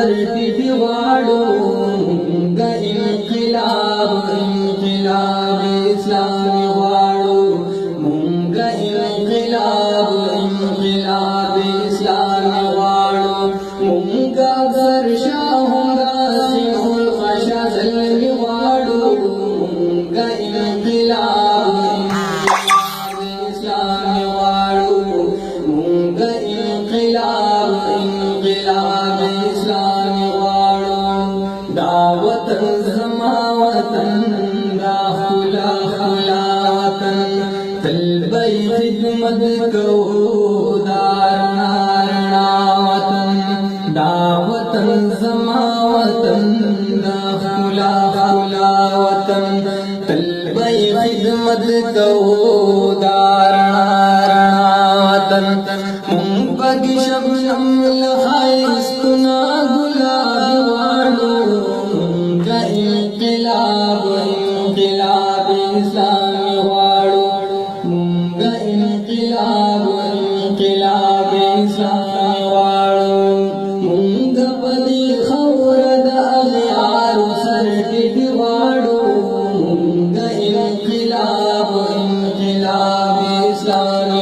سر ټیټ غواړو مونږ انقلاب انقلاب اسلامي غواړو مونږ انقلاب انقلاب اسلامي غواړو مونږ اکثر شاهم قاسم الخشا زلمي غواړو مونږ انقلاب انقلاب اسلامي غواړو مونږ انقلاب انقلاب اسلامي غواړو دا وطن زما وطن دا خلا خلا وطن تل به خدمت کوو دا رڼا رڼا وطن دا وطن زما وطن دا خلا خلا وطن تل به خدمت کوو دا رڼا رڼا وطن مونږ پکې شبنم لښایستونه ګلاب غواړو مونږ انقلاب انقلاب اسلامي غواړو مونږ انقلاب انقلاب اسلامي غواړو مونږ په دې خاوره د اغیارو سر ټیټ غواړو مونږ انقلاب انقلاب اسلامي